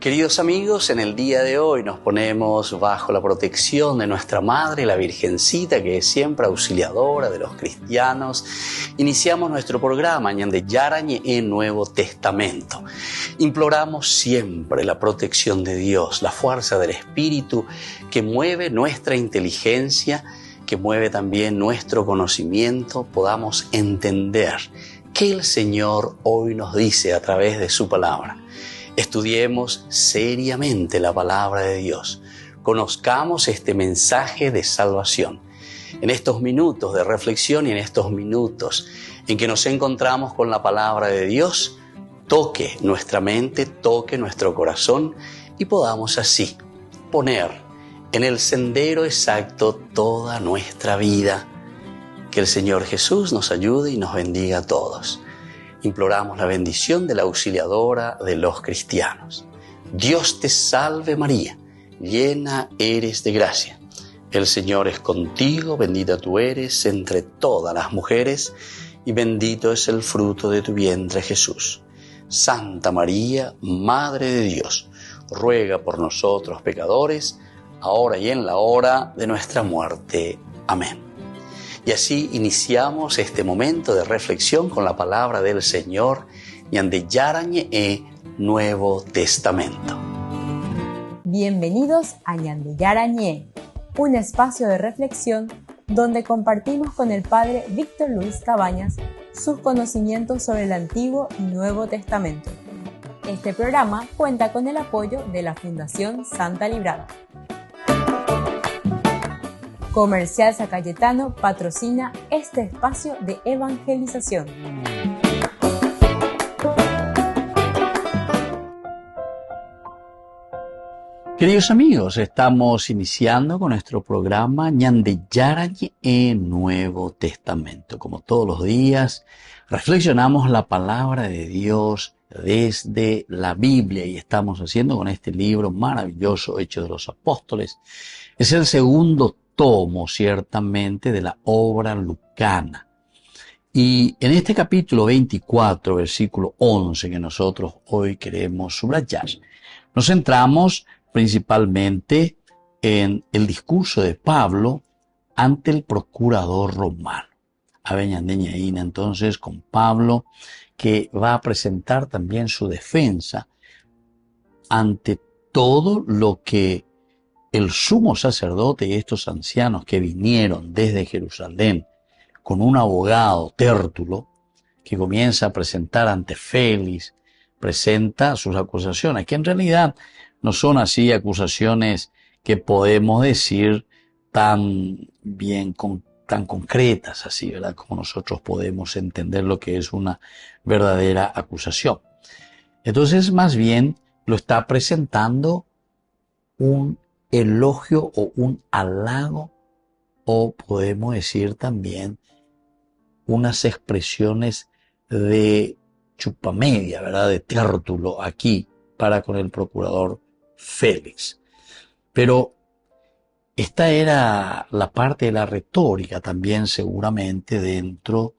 Queridos amigos, en el día de hoy nos ponemos bajo la protección de nuestra Madre, la Virgencita, que es siempre auxiliadora de los cristianos. Iniciamos nuestro programa Ñande Yarañe en Nuevo Testamento. Imploramos siempre la protección de Dios, la fuerza del Espíritu que mueve nuestra inteligencia, que mueve también nuestro conocimiento, podamos entender qué el Señor hoy nos dice a través de su palabra. Estudiemos seriamente la palabra de Dios. Conozcamos este mensaje de salvación. En estos minutos de reflexión y en estos minutos en que nos encontramos con la palabra de Dios, toque nuestra mente, toque nuestro corazón y podamos así poner en el sendero exacto toda nuestra vida. Que el Señor Jesús nos ayude y nos bendiga a todos. Imploramos la bendición de la auxiliadora de los cristianos. Dios te salve María, llena eres de gracia. El Señor es contigo, bendita tú eres entre todas las mujeres y bendito es el fruto de tu vientre Jesús. Santa María, Madre de Dios, ruega por nosotros pecadores, ahora y en la hora de nuestra muerte. Amén. Y así iniciamos este momento de reflexión con la palabra del Señor, Ñande Yarañe Nuevo Testamento. Bienvenidos a Ñande Yarañe, un espacio de reflexión donde compartimos con el Padre Víctor Luis Cabañas sus conocimientos sobre el Antiguo y Nuevo Testamento. Este programa cuenta con el apoyo de la Fundación Santa Librada. Comercial San Cayetano patrocina este espacio de evangelización. Queridos amigos, estamos iniciando con nuestro programa Ñande Yarañe Nuevo Testamento. Como todos los días, reflexionamos la palabra de Dios desde la Biblia y estamos haciendo con este libro maravilloso, Hechos de los Apóstoles. Es el segundo tomo, ciertamente, de la obra lucana. Y en este capítulo 24, versículo 11, que nosotros hoy queremos subrayar, nos centramos principalmente en el discurso de Pablo ante el procurador romano. Aveñandeñaína, entonces, con Pablo, que va a presentar también su defensa ante todo lo que el sumo sacerdote y estos ancianos que vinieron desde Jerusalén con un abogado, Tértulo, que comienza a presentar ante Félix, presenta sus acusaciones, que en realidad no son así acusaciones que podemos decir tan concretas así, ¿verdad? Como nosotros podemos entender lo que es una verdadera acusación. Entonces, más bien, lo está presentando un elogio o un halago, o podemos decir también unas expresiones de chupamedia, ¿verdad? De Tértulo aquí para con el procurador Félix. Pero esta era la parte de la retórica también seguramente dentro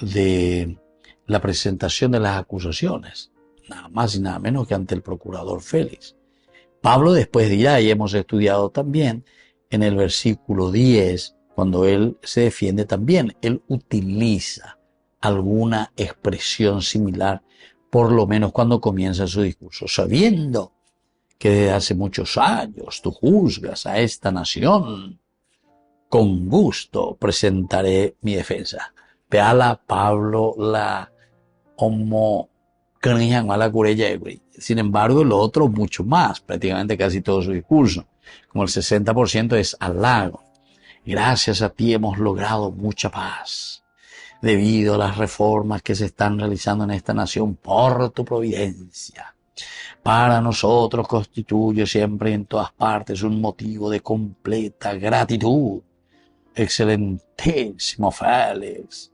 de la presentación de las acusaciones, nada más y nada menos que ante el procurador Félix. Pablo después dirá, y hemos estudiado también en el versículo 10, cuando él se defiende también, él utiliza alguna expresión similar, por lo menos cuando comienza su discurso, sabiendo que desde hace muchos años tú juzgas a esta nación, con gusto presentaré mi defensa. Peala Pablo la sin embargo, lo otro mucho más, prácticamente casi todo su discurso, como el 60% es halago. Gracias a ti hemos logrado mucha paz, debido a las reformas que se están realizando en esta nación por tu providencia. Para nosotros constituye siempre y en todas partes un motivo de completa gratitud. Excelentísimo Félix.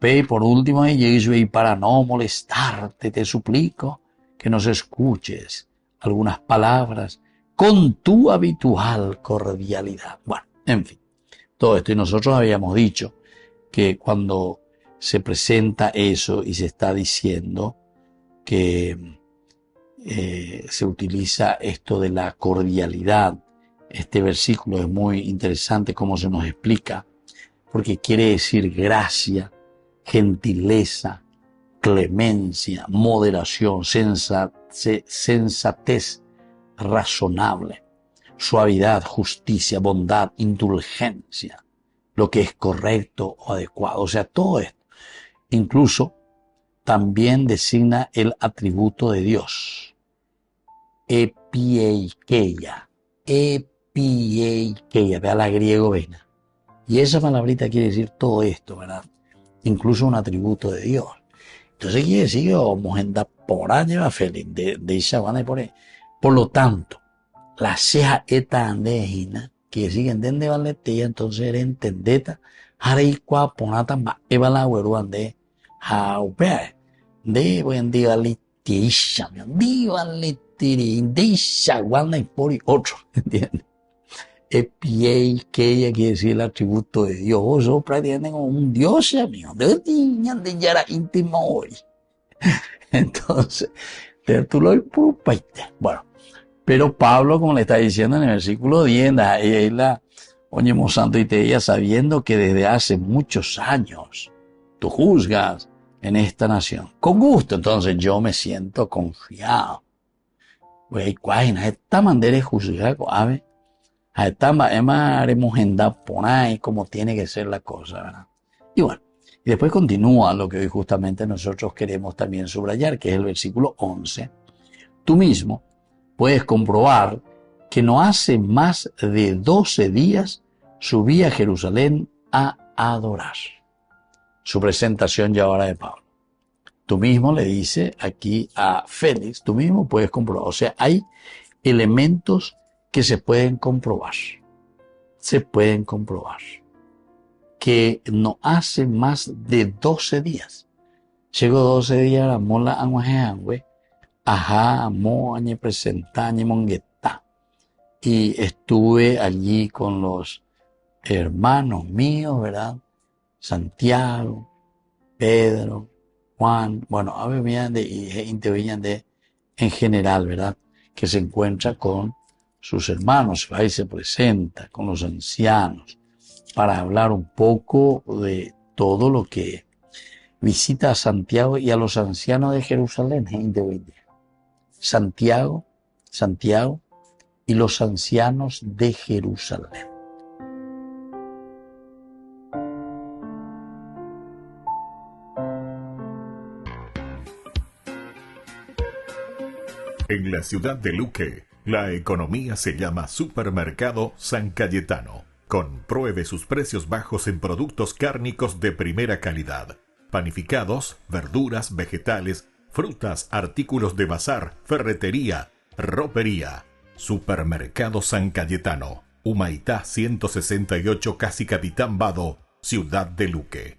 Y por último, y para no molestarte, te suplico que nos escuches algunas palabras con tu habitual cordialidad. Bueno, en fin, todo esto. Y nosotros habíamos dicho que cuando se presenta eso y se está diciendo que se utiliza esto de la cordialidad. Este versículo es muy interesante cómo se nos explica, porque quiere decir gracia, gentileza, clemencia, moderación, sensatez razonable, suavidad, justicia, bondad, indulgencia, lo que es correcto o adecuado. O sea, todo esto. Incluso también designa el atributo de Dios. Epieikeia. Epieikeia. Vea la griego vena. Y esa palabrita quiere decir todo esto, ¿verdad? Incluso un atributo de Dios. Entonces quiere decir que vamos a andar por allá, feliz, de Ishabana y por ahí. Por lo tanto, la ceja esta andejina, que decir que entiende valetilla, entonces era entendeta, harei qua ponata ma evala hueruan de haupea, de buen día litiisha, diva litiri, de Ishabana y por y otro, ¿entiendes? Epiei, que ella quiere decir el atributo de Dios. Vos prácticamente como un Dios, amigo. De yara íntimo hoy. Entonces, tú lo paite. Bueno, pero Pablo, como le está diciendo en el versículo 10, ahí la oñemos santo y te ella, sabiendo que desde hace muchos años tú juzgas en esta nación. Con gusto, entonces yo me siento confiado. Güey, cuáina, esta manera de juzgar, ¿sabes? A esta Emma haremos andar por ahí como tiene que ser la cosa, ¿verdad? Y bueno, y después continúa lo que hoy justamente nosotros queremos también subrayar, que es el versículo 11. Tú mismo puedes comprobar que no hace más de 12 días subí a Jerusalén a adorar. Su presentación ya ahora de Pablo. Tú mismo le dice aquí a Félix, tú mismo puedes comprobar. O sea, hay elementos que se pueden comprobar, que no hace más de 12 días. Llegó 12 días a la mola anguajeangüe, ajá, mo, añe presenta, añe mongueta. Y estuve allí con los hermanos míos, ¿verdad? Santiago, Pedro, Juan, bueno, a ver, en general, ¿verdad? Que se encuentra con sus hermanos, ahí se presenta con los ancianos para hablar un poco de todo lo que visita a Santiago y a los ancianos de Jerusalén. Santiago y los ancianos de Jerusalén. En la ciudad de Luque, la economía se llama Supermercado San Cayetano. Compruebe sus precios bajos en productos cárnicos de primera calidad. Panificados, verduras, vegetales, frutas, artículos de bazar, ferretería, ropería. Supermercado San Cayetano. Humaitá 168, Casi Capitán Vado, ciudad de Luque.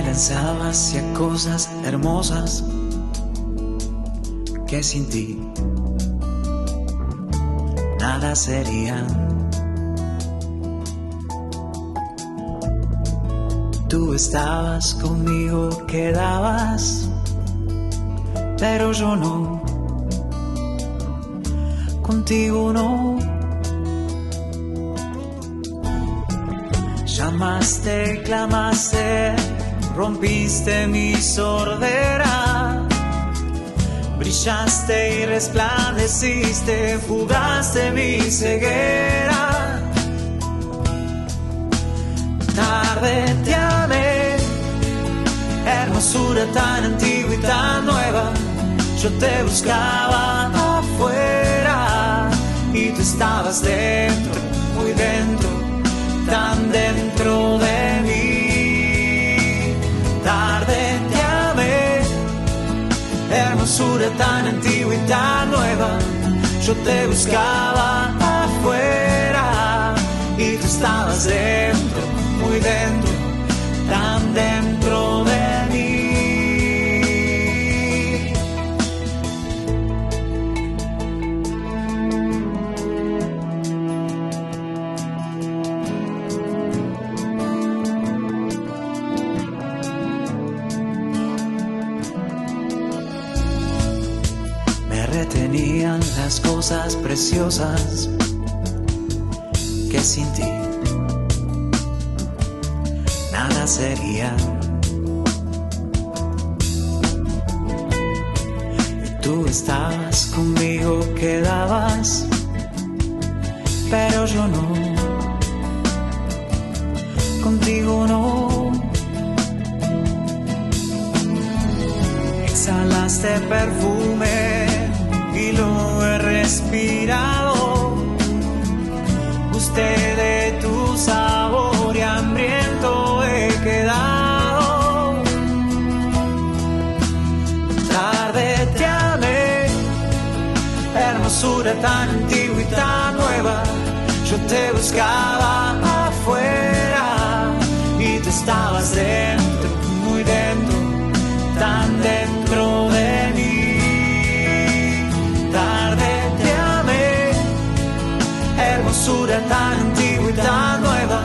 Pensaba hacia cosas hermosas que sin ti nada serían. Tú estabas conmigo, quedabas, pero yo no, contigo no. Llamaste, clamaste, rompiste mi sordera, brillaste y resplandeciste, fugaste mi ceguera. Tarde te amé, hermosura tan antigua y tan nueva. Yo te buscaba afuera y tú estabas dentro, muy dentro, tan dentro de mí. Tarde te amé, hermosura tan antigua y tan nueva. Yo te buscaba afuera y tú estabas dentro, muy dentro, tan dentro detenían las cosas preciosas que sin ti nada sería. Y tú estabas conmigo, quedabas, pero yo no, contigo no. Exhalaste perfume y lo he respirado. Gusté de tu sabor y hambriento he quedado. Tarde te amé, hermosura tan antigua y tan nueva. Yo te buscaba afuera y tú estabas dentro, muy dentro, tan dentro de mí. Tarde te amé, hermosura tan antigua y tan nueva.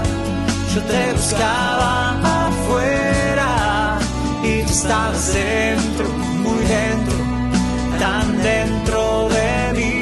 Yo te buscaba afuera y tú estabas dentro, muy dentro, tan dentro de mí.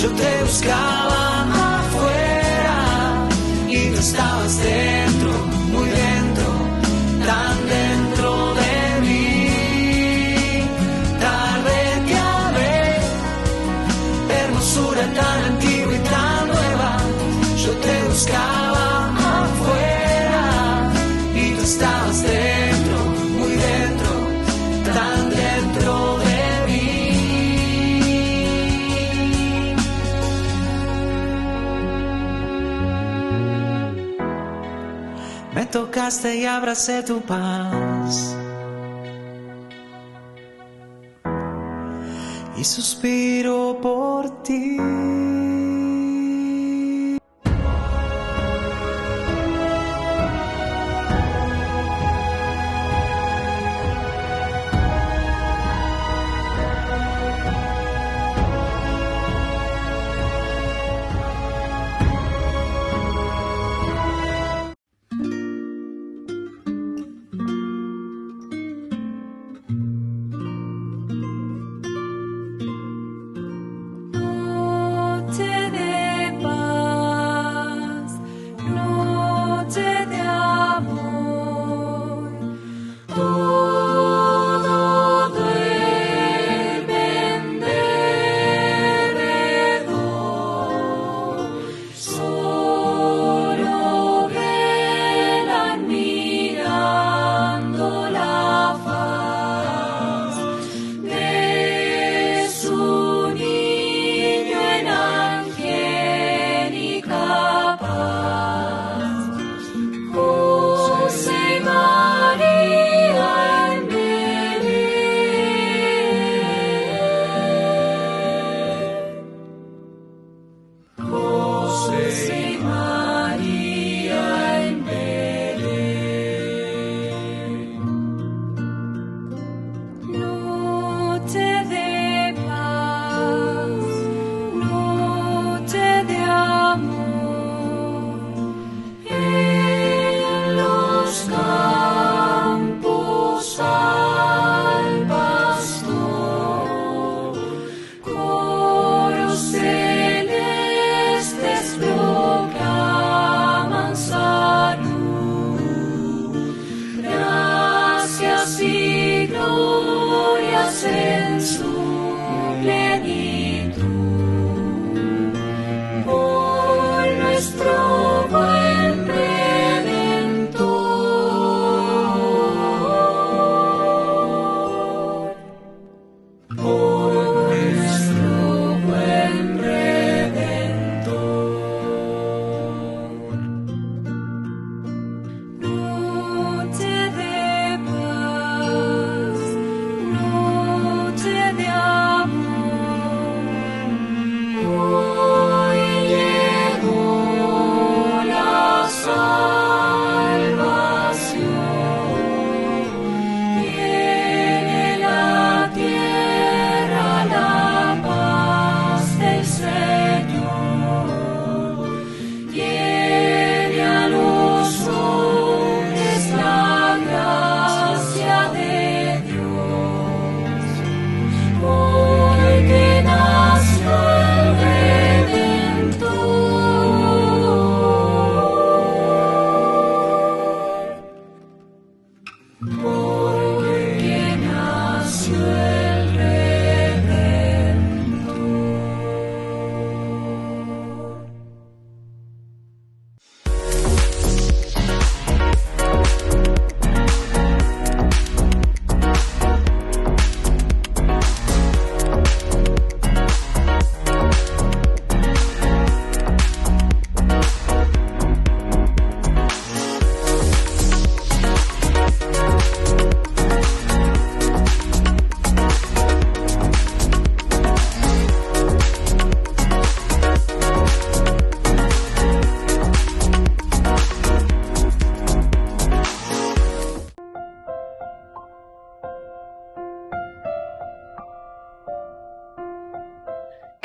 Yo te buscaba afuera y tú estabas dentro, muy dentro, tan dentro de mí. Tarde te amé, hermosura tan antigua y tan nueva. Yo te buscaba afuera y tú estabas dentro, muy dentro, tan dentro de mí. Me tocaste y abracé tu paz y suspiro por ti.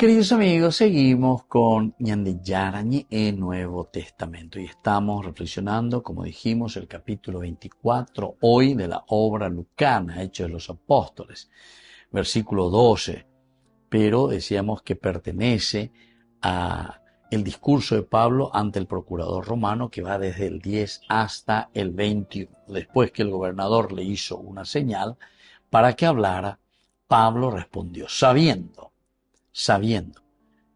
Queridos amigos, seguimos con Ñande Yarañe en Nuevo Testamento y estamos reflexionando, como dijimos, el capítulo 24 hoy de la obra lucana, Hechos de los Apóstoles, versículo 12, pero decíamos que pertenece a el discurso de Pablo ante el procurador romano que va desde el 10 hasta el 21. Después que el gobernador le hizo una señal para que hablara, Pablo respondió, sabiendo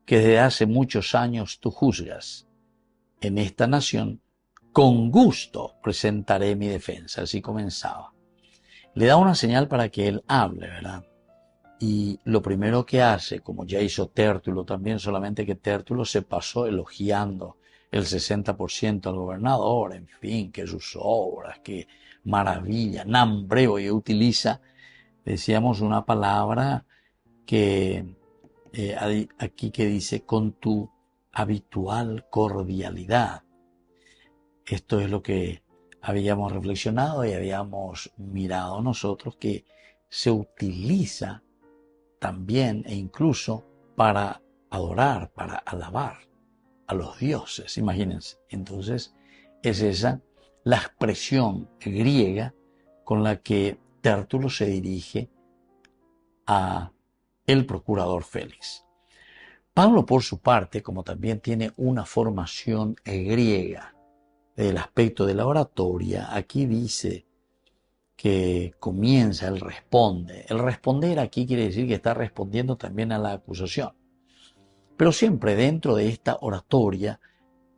que desde hace muchos años tú juzgas en esta nación, con gusto presentaré mi defensa. Así comenzaba. Le da una señal para que él hable, ¿verdad? Y lo primero que hace, como ya hizo Tértulo también, solamente que Tértulo se pasó elogiando el 60% al gobernador, en fin, que sus obras, que maravilla, nambreo, y utiliza, decíamos, una palabra que aquí que dice con tu habitual cordialidad. Esto es lo que habíamos reflexionado y habíamos mirado nosotros, que se utiliza también e incluso para adorar, para alabar a los dioses, imagínense. Entonces es esa la expresión griega con la que Tértulo se dirige a el procurador Félix. Pablo, por su parte, como también tiene una formación griega del aspecto de la oratoria, aquí dice que comienza, él responde. El responder aquí quiere decir que está respondiendo también a la acusación. Pero siempre dentro de esta oratoria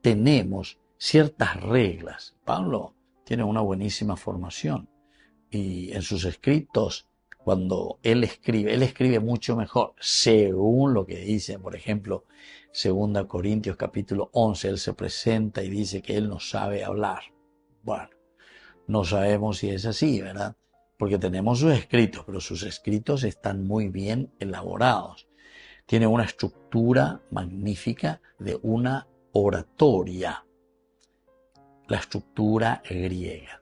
tenemos ciertas reglas. Pablo tiene una buenísima formación y en sus escritos, cuando él escribe mucho mejor, según lo que dice, por ejemplo, 2 Corintios capítulo 11, él se presenta y dice que él no sabe hablar. Bueno, no sabemos si es así, ¿verdad? Porque tenemos sus escritos, pero sus escritos están muy bien elaborados. Tiene una estructura magnífica de una oratoria, la estructura griega.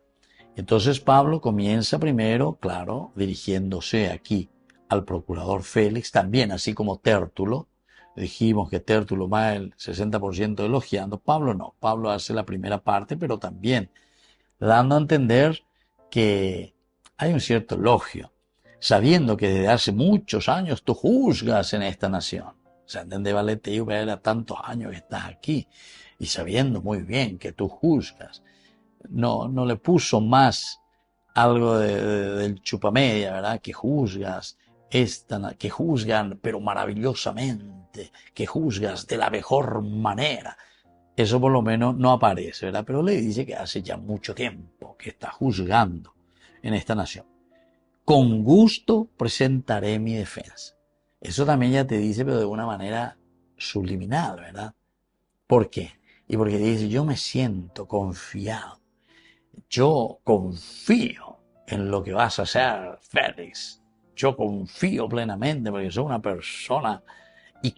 Entonces Pablo comienza primero, claro, dirigiéndose aquí al procurador Félix, también así como Tértulo. Dijimos que Tértulo va el 60% elogiando, Pablo no, Pablo hace la primera parte, pero también dando a entender que hay un cierto elogio, sabiendo que desde hace muchos años tú juzgas en esta nación. O sea, ¿entendés, Valete? Yo era tantos años que estás aquí y sabiendo muy bien que tú juzgas. No le puso más algo del chupamedia, ¿verdad? Que juzgas, que juzgan, pero maravillosamente, que juzgas de la mejor manera. Eso por lo menos no aparece, ¿verdad? Pero le dice que hace ya mucho tiempo que está juzgando en esta nación. Con gusto presentaré mi defensa. Eso también ya te dice, pero de una manera subliminal, ¿verdad? ¿Por qué? Y porque dice, yo me siento confiado. Yo confío en lo que vas a hacer, Félix. Yo confío plenamente porque soy una persona y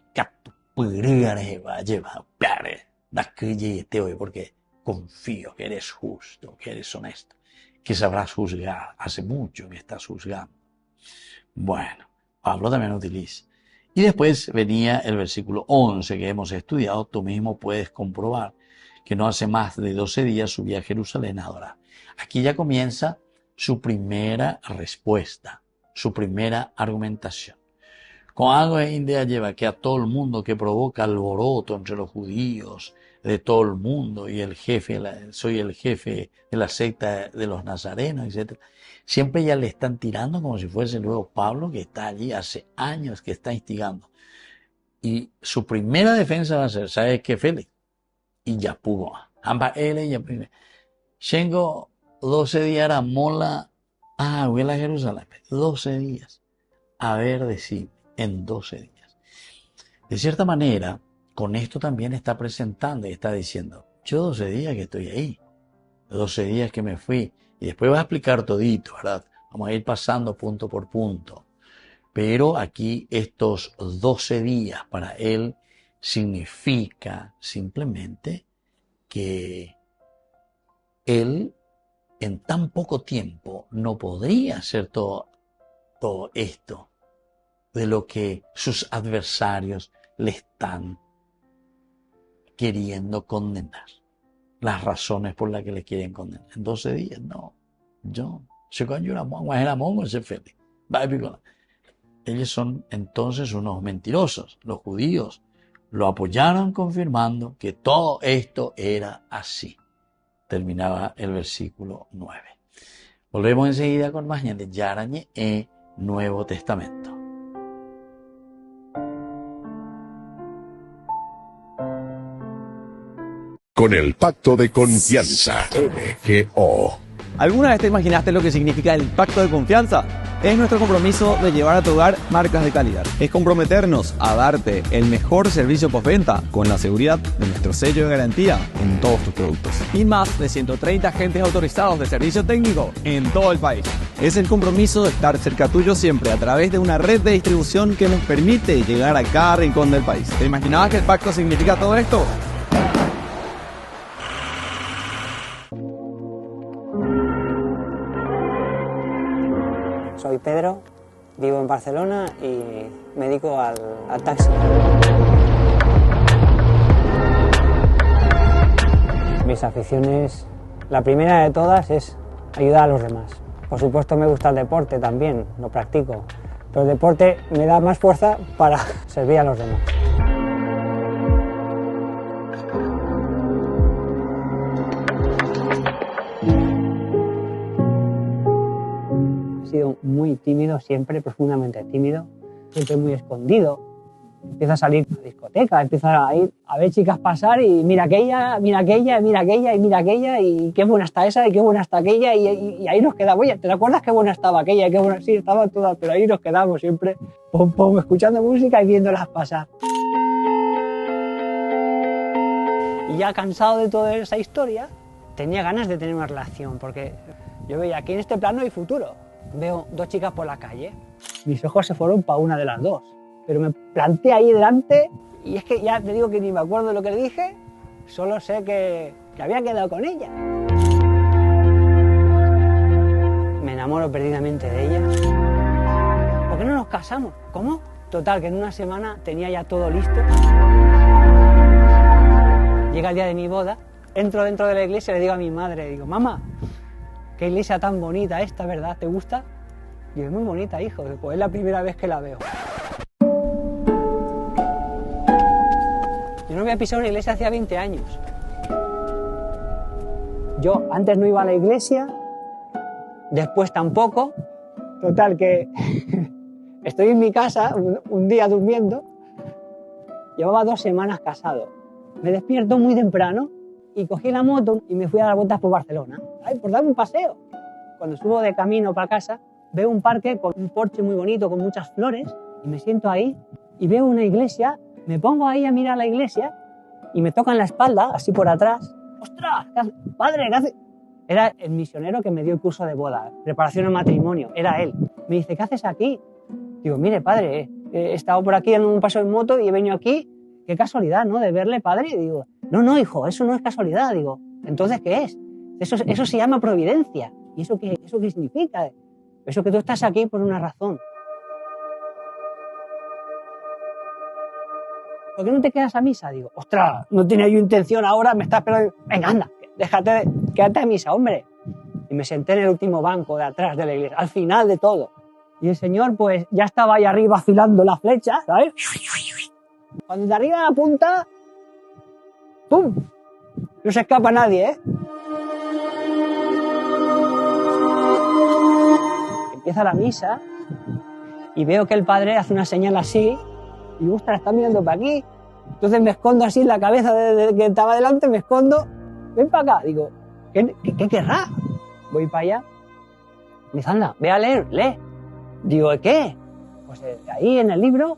porque confío que eres justo, que eres honesto, que sabrás juzgar. Hace mucho que estás juzgando. Bueno, Pablo también utiliza. Y después venía el versículo 11 que hemos estudiado. Tú mismo puedes comprobar que no hace más de 12 días subí a Jerusalén a adorar. Aquí ya comienza su primera respuesta, su primera argumentación. Con algo de idea lleva que a todo el mundo que provoca alboroto entre los judíos, de todo el mundo, y soy el jefe de la secta de los nazarenos, etc. Siempre ya le están tirando como si fuese el nuevo Pablo, que está allí hace años, que está instigando. Y su primera defensa va a ser, ¿sabes qué, Félix? Y ya pudo. Ambas él y ya primero. Tengo 12 días a mola. Voy a Jerusalén. 12 días. A ver, decir, en 12 días. De cierta manera, con esto también está presentando y está diciendo, yo 12 días que estoy ahí. 12 días que me fui. Y después va a explicar todito, ¿verdad? Vamos a ir pasando punto por punto. Pero aquí estos 12 días para él significa simplemente que él en tan poco tiempo no podría hacer todo esto de lo que sus adversarios le están queriendo condenar. Las razones por las que le quieren condenar. En 12 días, no. Ellos son entonces unos mentirosos. Los judíos lo apoyaron confirmando que todo esto era así. Terminaba el versículo 9. Volvemos enseguida con más de Yarañe e Nuevo Testamento. Con el pacto de confianza, MGO. ¿Alguna vez te imaginaste lo que significa el pacto de confianza? Es nuestro compromiso de llevar a tu hogar marcas de calidad. Es comprometernos a darte el mejor servicio postventa con la seguridad de nuestro sello de garantía en todos tus productos. Y más de 130 agentes autorizados de servicio técnico en todo el país. Es el compromiso de estar cerca tuyo siempre a través de una red de distribución que nos permite llegar a cada rincón del país. ¿Te imaginabas que el pacto significa todo esto? Soy Pedro, vivo en Barcelona y me dedico al taxi. Mis aficiones, la primera de todas es ayudar a los demás. Por supuesto me gusta el deporte también, lo practico, pero el deporte me da más fuerza para servir a los demás. He sido muy tímido, siempre profundamente tímido, siempre muy escondido. Empiezo a salir a la discoteca, empiezo a ir a ver chicas pasar y mira aquella, mira aquella, mira aquella y mira aquella y qué buena está esa y qué buena está aquella y ahí nos quedamos. Oye, ¿te acuerdas qué buena estaba aquella y qué buena? Sí, estaban todas, pero ahí nos quedamos siempre, pum, pum, escuchando música y viéndolas pasar. Y ya cansado de toda esa historia, tenía ganas de tener una relación porque yo veía que en este plano hay futuro. Veo dos chicas por la calle, mis ojos se fueron para una de las dos, pero me planté ahí delante y es que ya te digo que ni me acuerdo de lo que le dije, solo sé que había quedado con ella. Me enamoro perdidamente de ella. ¿Por qué no nos casamos? ¿Cómo? Total, que en una semana tenía ya todo listo. Llega el día de mi boda, entro dentro de la iglesia y le digo a mi madre, digo, mamá, qué iglesia tan bonita esta, ¿verdad? ¿Te gusta? Y es muy bonita, hijo. Pues es la primera vez que la veo. Yo no había pisado una iglesia hacía 20 años. Yo antes no iba a la iglesia, después tampoco. Total, que estoy en mi casa un día durmiendo. Llevaba 2 semanas casado. Me despierto muy temprano y cogí la moto y me fui a dar vueltas por Barcelona. Por darme un paseo. Cuando subo de camino para casa, veo un parque con un porche muy bonito, con muchas flores, y me siento ahí y veo una iglesia, me pongo ahí a mirar la iglesia y me tocan la espalda, así por atrás. ¡Ostras! ¿Qué hace? ¡Padre! ¿Qué hace? Era el misionero que me dio el curso de boda, preparación al matrimonio, era él. Me dice, ¿qué haces aquí? Digo, mire, padre, he estado por aquí en un paseo en moto y he venido aquí. Qué casualidad, ¿no? De verle, padre. Y digo, no, hijo, eso no es casualidad. Digo, ¿Entonces qué es? Eso se llama providencia. ¿Y eso qué significa? Eso que tú estás aquí por una razón. ¿Por qué no te quedas a misa? Digo, ostras, no tenía yo intención ahora, me está esperando. Venga, anda, quédate a misa, hombre. Y me senté en el último banco de atrás de la iglesia, al final de todo. Y el Señor, pues, ya estaba ahí arriba afilando la flecha, ¿sabes? Cuando de arriba la punta, ¡pum! No se escapa nadie, ¿eh? Empieza la misa y veo que el padre hace una señal así y, ostras, está mirando para aquí. Entonces me escondo así en la cabeza de que estaba delante, me escondo. Ven para acá. Digo, ¿qué querrá? Voy para allá. Me dice, anda, ve a leer, lee. Digo, ¿qué? Pues ahí en el libro.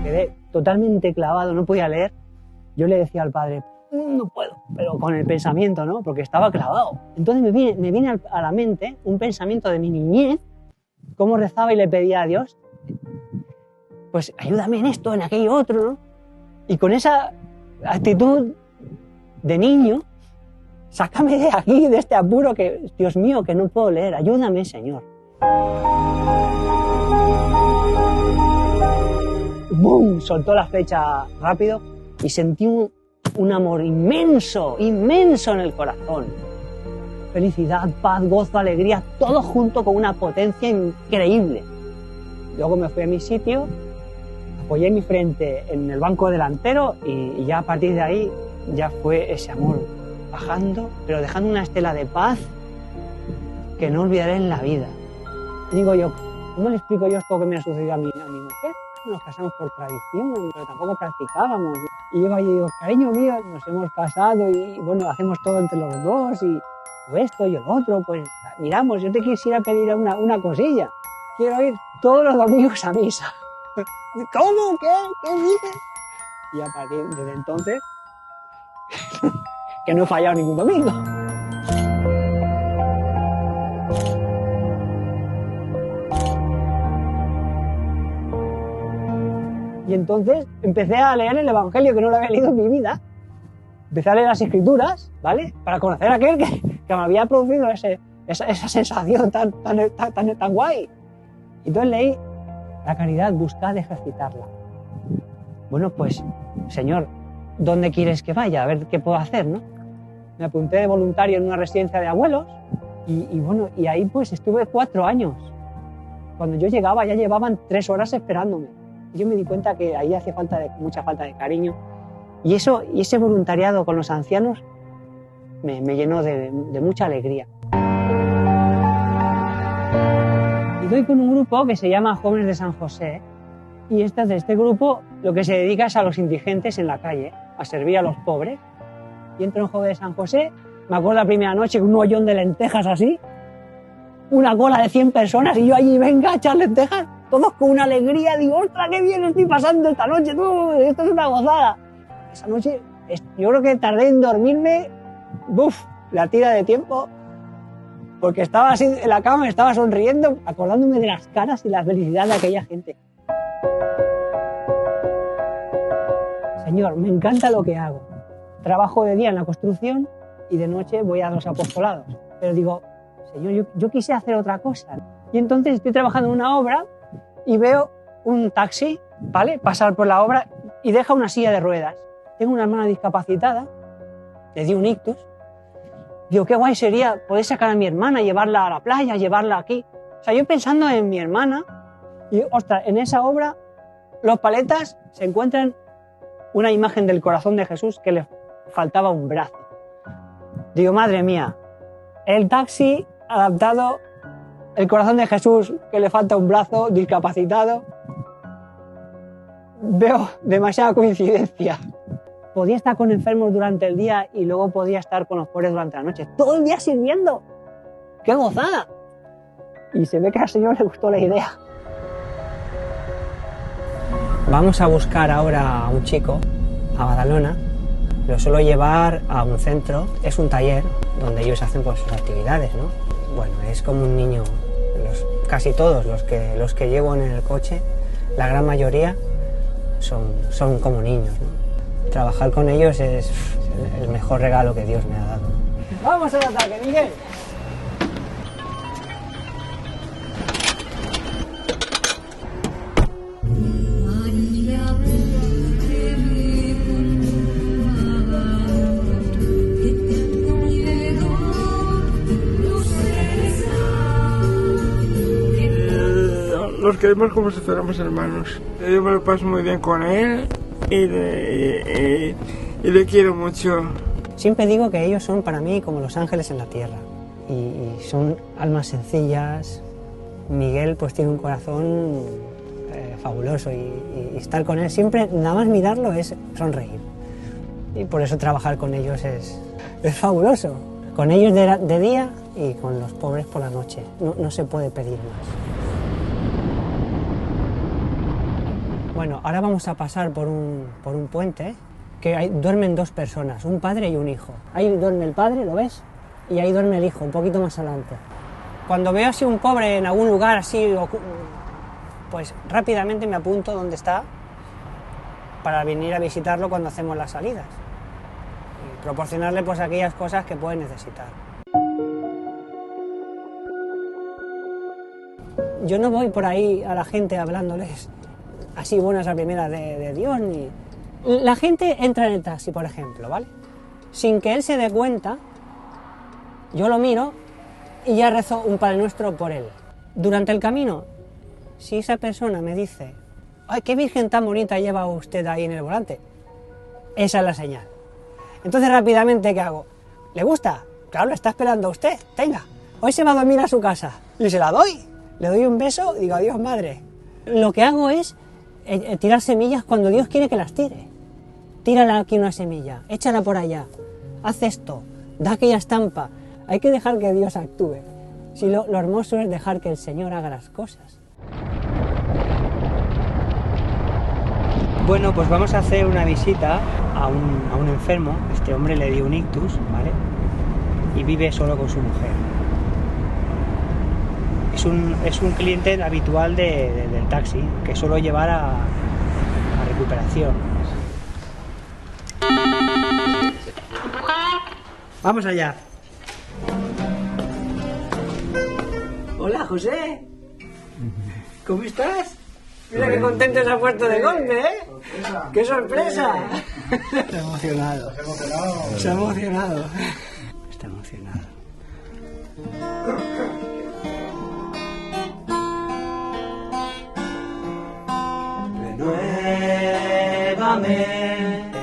Quedé totalmente clavado, no podía leer. Yo le decía al padre, no puedo, pero con el pensamiento, ¿no? Porque estaba clavado. Entonces me viene a la mente un pensamiento de mi niñez, cómo rezaba y le pedía a Dios, pues ayúdame en esto, en aquello otro, ¿no? Y con esa actitud de niño, sácame de aquí, de este apuro que, Dios mío, que no puedo leer, ayúdame, Señor. ¡Bum! Soltó la flecha rápido y sentí un amor inmenso, inmenso en el corazón. Felicidad, paz, gozo, alegría, todo junto con una potencia increíble. Luego me fui a mi sitio, apoyé mi frente en el banco delantero y ya a partir de ahí ya fue ese amor bajando, pero dejando una estela de paz que no olvidaré en la vida. Digo yo, ¿cómo le explico yo esto que me ha sucedido a mi mujer? Nos casamos por tradición, pero tampoco practicábamos. Y yo ahí digo, cariño mío, nos hemos casado y bueno, hacemos todo entre los dos y esto y el otro, pues miramos, yo te quisiera pedir una cosilla. Quiero ir todos los domingos a misa. ¿Cómo? ¿Qué dices? Y a partir de entonces, que no he fallado ningún domingo. Y entonces empecé a leer el Evangelio, que no lo había leído en mi vida. Empecé a leer las Escrituras, ¿vale? Para conocer a aquel que me había producido esa sensación tan guay. Y entonces leí, la caridad, buscad ejercitarla. Bueno, pues, Señor, ¿dónde quieres que vaya? A ver qué puedo hacer, ¿no? Me apunté de voluntario en una residencia de abuelos y ahí pues estuve 4 años. Cuando yo llegaba ya llevaban 3 horas esperándome. Y yo me di cuenta que ahí hacía mucha falta de cariño. Y ese voluntariado con los ancianos me llenó de mucha alegría. Y doy con un grupo que se llama Jóvenes de San José. Y este grupo lo que se dedica es a los indigentes en la calle, a servir a los pobres. Y entro en Joven de San José, me acuerdo la primera noche con un hoyón de lentejas así, una cola de 100 personas y yo allí, venga, a echar lentejas, todos con una alegría, digo, ostras, qué bien estoy pasando esta noche, tú, esto es una gozada. Esa noche, yo creo que tardé en dormirme, la tira de tiempo, porque estaba así en la cama, me estaba sonriendo, acordándome de las caras y la felicidad de aquella gente. Señor, me encanta lo que hago. Trabajo de día en la construcción y de noche voy a los apostolados. Pero digo, Señor, yo quise hacer otra cosa. Y entonces estoy trabajando en una obra y veo un taxi, ¿vale?, pasar por la obra y deja una silla de ruedas. Tengo una hermana discapacitada, le di un ictus. Digo, qué guay sería poder sacar a mi hermana, llevarla a la playa, llevarla aquí. O sea, yo pensando en mi hermana y, ostras, en esa obra, los paletas se encuentran una imagen del corazón de Jesús que le faltaba un brazo. Digo, madre mía, el taxi adaptado, el corazón de Jesús que le falta un brazo, discapacitado. Veo demasiada coincidencia. Podía estar con enfermos durante el día y luego podía estar con los pobres durante la noche. Todo el día sirviendo. ¡Qué gozada! Y se ve que al Señor le gustó la idea. Vamos a buscar ahora a un chico a Badalona. Lo suelo llevar a un centro, es un taller donde ellos hacen pues sus actividades, ¿no? Bueno, es como un niño. Casi todos los que llevo en el coche, la gran mayoría, son como niños, ¿no? Trabajar con ellos es el mejor regalo que Dios me ha dado. ¡Vamos al ataque, Miguel! Los queremos como si fuéramos hermanos. Yo me lo paso muy bien con él y le quiero mucho. Siempre digo que ellos son para mí como los ángeles en la tierra y son almas sencillas. Miguel pues tiene un corazón fabuloso y estar con él siempre, nada más mirarlo es sonreír. Y por eso trabajar con ellos es fabuloso. Con ellos de día y con los pobres por la noche. No se puede pedir más. Bueno, ahora vamos a pasar por un puente que ahí duermen dos personas, un padre y un hijo. Ahí duerme el padre, ¿lo ves? Y ahí duerme el hijo, un poquito más adelante. Cuando veo así un pobre en algún lugar así, pues rápidamente me apunto dónde está para venir a visitarlo cuando hacemos las salidas. Y proporcionarle pues aquellas cosas que puede necesitar. Yo no voy por ahí a la gente hablándoles así buenas a primera de Dios, ni... La gente entra en el taxi, por ejemplo, ¿vale? Sin que él se dé cuenta, yo lo miro y ya rezo un Padre Nuestro por él. Durante el camino, si esa persona me dice, ¡ay, qué virgen tan bonita lleva usted ahí en el volante! Esa es la señal. Entonces rápidamente, ¿qué hago? ¿Le gusta? Claro, le está esperando a usted, tenga. Hoy se va a dormir a su casa. Y se la doy. Le doy un beso y digo, adiós, madre. Lo que hago es tirar semillas cuando Dios quiere que las tire. Tírala aquí una semilla, échala por allá, haz esto, da aquella estampa. Hay que dejar que Dios actúe. Si lo hermoso es dejar que el Señor haga las cosas. Bueno, pues vamos a hacer una visita a un enfermo. Este hombre le dio un ictus, ¿vale? Y vive solo con su mujer. Es un cliente habitual del taxi, que suelo llevar a recuperación. ¡Vamos allá! Hola, José. ¿Cómo estás? Mira qué contento se ha puesto de golpe, ¿eh? ¡Qué sorpresa! Está emocionado. Se ha emocionado. Está emocionado.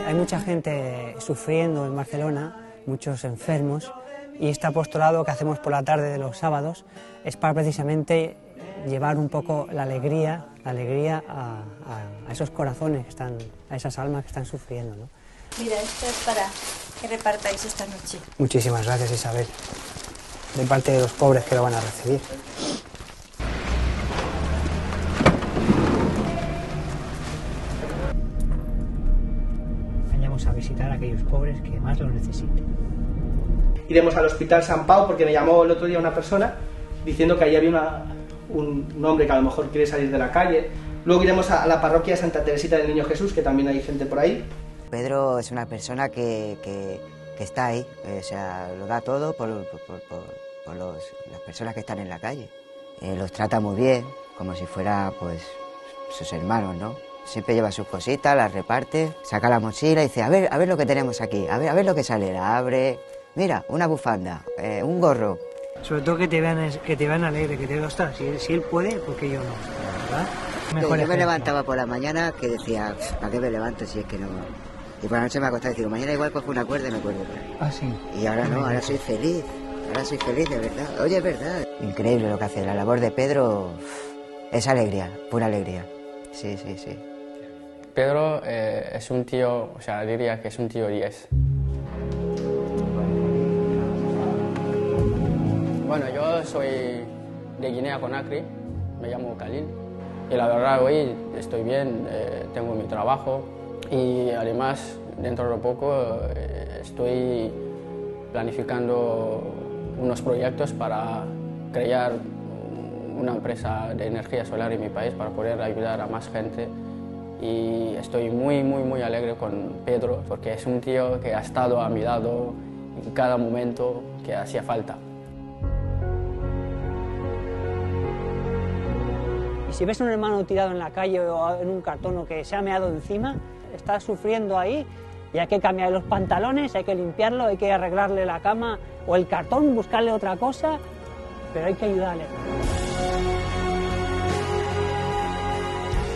Hay mucha gente sufriendo en Barcelona, muchos enfermos, y este apostolado que hacemos por la tarde de los sábados es para precisamente llevar un poco la alegría a esos corazones que están, a esas almas que están sufriendo, ¿no? Mira, esto es para que repartáis esta noche. Muchísimas gracias, Isabel, de parte de los pobres que lo van a recibir. Vayamos a visitar a aquellos pobres que más lo necesiten. Iremos al Hospital San Pau porque me llamó el otro día una persona diciendo que ahí había un hombre que a lo mejor quiere salir de la calle. Luego iremos a la parroquia de Santa Teresita del Niño Jesús, que también hay gente por ahí. Pedro es una persona que está ahí, o sea, lo da todo por las personas que están en la calle. Los trata muy bien, como si fuera pues sus hermanos, ¿no? Siempre lleva sus cositas, las reparte, saca la mochila y dice, a ver lo que tenemos aquí, a ver lo que sale, la abre, mira, una bufanda, un gorro. Sobre todo que te vean alegre, que te vean, ostras, si él puede, ¿por qué yo no? ¿Verdad? Yo me levantaba por la mañana que decía, ¿para qué me levanto si es que no? Y por la noche me acostaba y digo, mañana igual cojo una cuerda y me cuelgo por ahí. Ah, sí. Y ahora no, ahora soy feliz de verdad. Oye, es verdad. Increíble lo que hace, la labor de Pedro es alegría, pura alegría. Sí. Pedro es un tío, o sea, diría que es un tío 10. Bueno, yo soy de Guinea-Conakry, me llamo Khalil y la verdad hoy estoy bien, tengo mi trabajo y además dentro de poco estoy planificando unos proyectos para crear una empresa de energía solar en mi país para poder ayudar a más gente y estoy muy, muy, muy alegre con Pedro porque es un tío que ha estado a mi lado en cada momento que hacía falta. Y si ves a un hermano tirado en la calle o en un cartón o que se ha meado encima, está sufriendo ahí y hay que cambiarle los pantalones, hay que limpiarlo, hay que arreglarle la cama o el cartón, buscarle otra cosa, pero hay que ayudarle.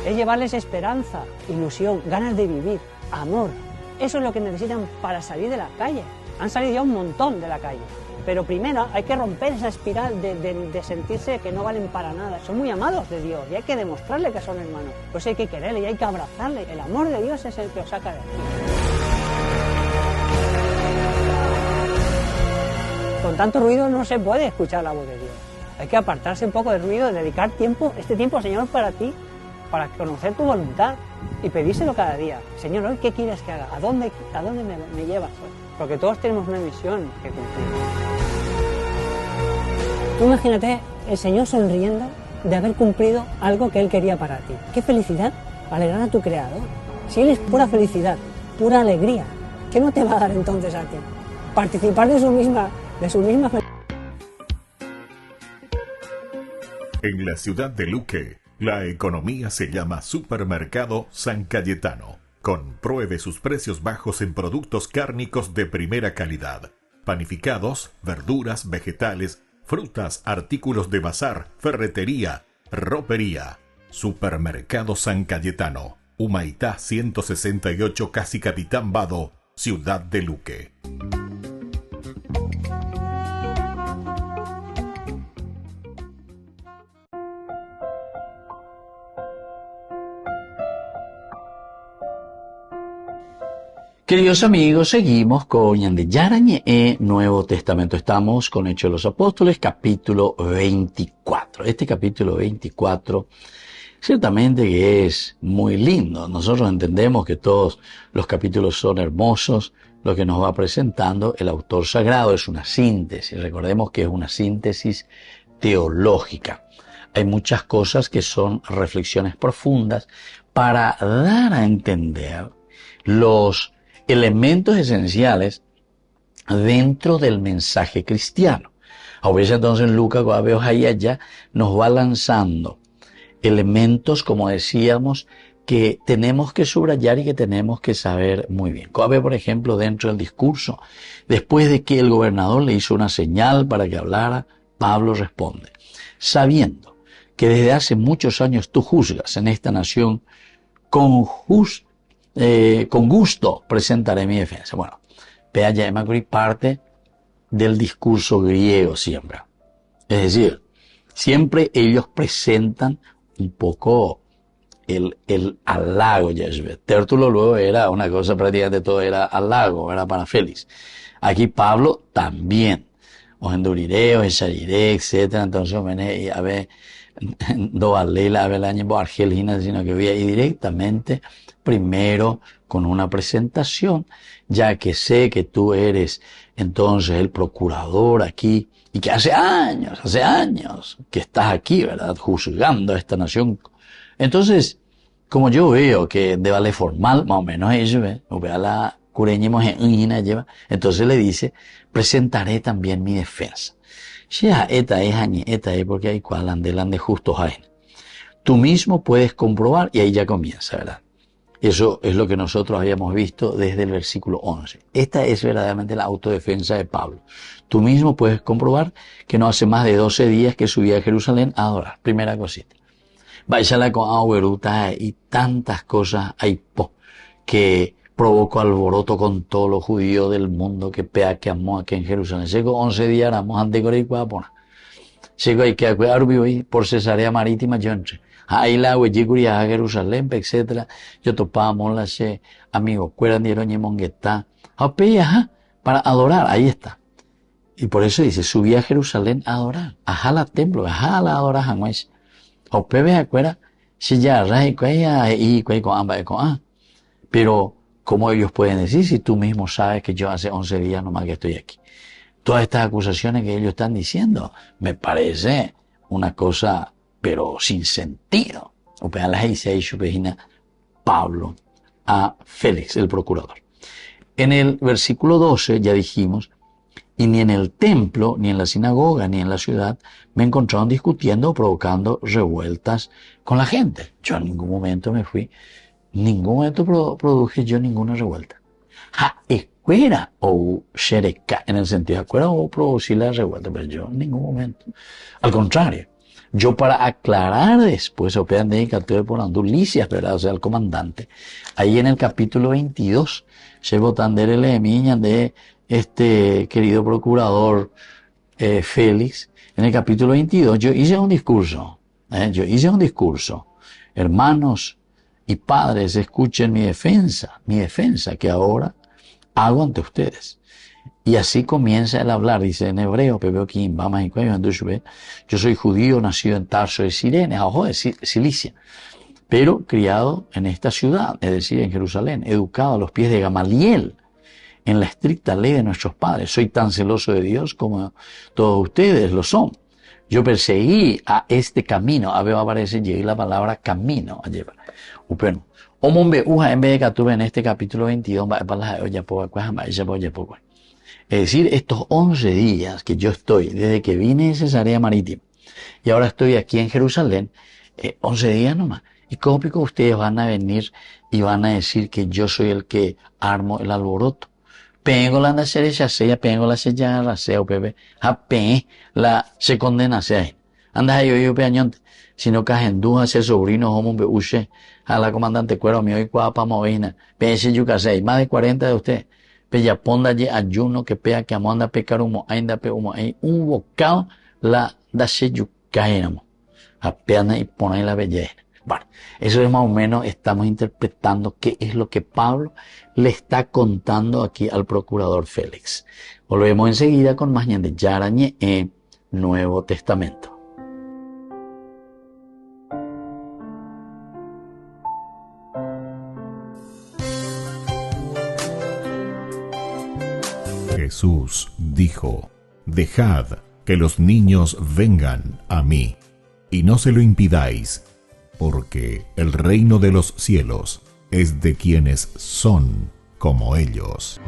Es llevarles esperanza, ilusión, ganas de vivir, amor. Eso es lo que necesitan para salir de la calle. Han salido ya un montón de la calle. Pero primero hay que romper esa espiral de sentirse que no valen para nada. Son muy amados de Dios y hay que demostrarle que son hermanos. Pues hay que quererle y hay que abrazarle. El amor de Dios es el que os saca de aquí. Con tanto ruido no se puede escuchar la voz de Dios. Hay que apartarse un poco del ruido, dedicar tiempo, este tiempo, Señor, para ti, para conocer tu voluntad y pedírselo cada día. Señor, ¿hoy qué quieres que haga? ¿A dónde me llevas hoy? Porque todos tenemos una misión que cumplir. Tú imagínate el Señor sonriendo de haber cumplido algo que Él quería para ti. ¡Qué felicidad! Alegrar a tu Creador. Si Él es pura felicidad, pura alegría, ¿qué no te va a dar entonces a ti? Participar de su misma felicidad. En la ciudad de Luque, la economía se llama Supermercado San Cayetano. Compruebe sus precios bajos en productos cárnicos de primera calidad. Panificados, verduras, vegetales, frutas, artículos de bazar, ferretería, ropería. Supermercado San Cayetano. Humaitá 168, Casi Capitán Vado, Ciudad de Luque. Queridos amigos, seguimos con Ñande Yarañe, Nuevo Testamento. Estamos con Hechos de los Apóstoles, capítulo 24. Este capítulo 24 ciertamente que es muy lindo. Nosotros entendemos que todos los capítulos son hermosos. Lo que nos va presentando el autor sagrado es una síntesis. Recordemos que es una síntesis teológica. Hay muchas cosas que son reflexiones profundas para dar a entender los elementos esenciales dentro del mensaje cristiano. A veces entonces Lucas, cuando veo ahí allá, nos va lanzando elementos, como decíamos, que tenemos que subrayar y que tenemos que saber muy bien. Cuando por ejemplo, dentro del discurso, después de que el gobernador le hizo una señal para que hablara, Pablo responde: sabiendo que desde hace muchos años tú juzgas en esta nación, con gusto presentaré mi defensa. Bueno, Peaya Emacuri parte del discurso griego siempre. Es decir, siempre ellos presentan un poco el halago, Yeshua. Tértulo luego era una cosa, prácticamente todo era halago, era para Félix. Aquí Pablo también. Os enduriré, os echaré, etc. Entonces, a ver, do alela, a ver, el año argelina, sino que voy a ir directamente primero con una presentación, ya que sé que tú eres entonces el procurador aquí y que hace años que estás aquí, ¿verdad? Juzgando a esta nación. Entonces, como yo veo que de vale formal, más o menos ellos, vea la cureñemos en lleva, entonces le dice: presentaré también mi defensa. Ya, esta es porque hay cual andelan de justos hay. Tú mismo puedes comprobar, y ahí ya comienza, ¿verdad? Eso es lo que nosotros habíamos visto desde el versículo 11. Esta es verdaderamente la autodefensa de Pablo. Tú mismo puedes comprobar que no hace más de 12 días que subí a Jerusalén a adorar. Primera cosita. Váyala con agueruta y tantas cosas hay que provocó alboroto con todos los judíos del mundo que pea que amó aquí en Jerusalén. Llegó 11 días, éramos ante Coreycuapona. Llegó ahí que hoy por Cesarea Marítima, Jonche. Ahí la huellicuri a Jerusalén, etcétera. Yo topábamos las amigos, cueran dieron y monguetá. Para adorar, ahí está. Y por eso dice, subí a Jerusalén a adorar. Ajá la templo, ajá la adorajan, pues. Opebe acuera, si ya ray y con ambas con Pero, ¿cómo ellos pueden decir si tú mismo sabes que yo hace 11 días nomás que estoy aquí? Todas estas acusaciones que ellos están diciendo, me parece una cosa, pero sin sentido. O sea, las hice Pablo a Félix, el procurador. En el versículo 12 ya dijimos, y ni en el templo, ni en la sinagoga, ni en la ciudad me encontraron discutiendo o provocando revueltas con la gente. Yo en ningún momento me fui, en ningún momento produje yo ninguna revuelta. Escuera o xereca, en el sentido de escuera o producir la revuelta, pero yo en ningún momento. Al contrario, yo para aclarar después, o pedan dedicatorio por Andulicias, ¿verdad? O sea, el comandante, ahí en el capítulo 22, se votan de la miña de este querido procurador Félix, en el capítulo 22, yo hice un discurso, hermanos y padres, escuchen mi defensa que ahora hago ante ustedes. Y así comienza el hablar, dice en hebreo, yo soy judío, nacido en Tarso de Cirene, abajo de Cilicia, pero criado en esta ciudad, es decir, en Jerusalén, educado a los pies de Gamaliel, en la estricta ley de nuestros padres. Soy tan celoso de Dios como todos ustedes lo son. Yo perseguí a este camino, a ver, aparece, llegué la palabra camino a llevar. Bueno, en vez de que tuve en este capítulo 22, es decir, estos 11 días que yo estoy, desde que vine de Cesarea Marítima, y ahora estoy aquí en Jerusalén, 11 días nomás. Y cómo ustedes van a venir y van a decir que yo soy el que armo el alboroto. Pengo la nacer esa sea, pengo la sella la sea, bebé, la se condena sea. Anda yo peañonte, sino que agendúa ser sobrino homo beuche a la comandante cuero mío y cuapa movina, pense yucasei, más de 40 de ustedes. Pella ponda ye ayuno que pea que amanda pecar humo, ainda pe humo, hay un bocado la da se yucainamo. Apeana y pone la belleza. Bueno, eso es más o menos, estamos interpretando qué es lo que Pablo le está contando aquí al procurador Félix. Volvemos enseguida con más de Yarañe en Nuevo Testamento. Jesús dijo, dejad que los niños vengan a mí, y no se lo impidáis, porque el reino de los cielos es de quienes son como ellos.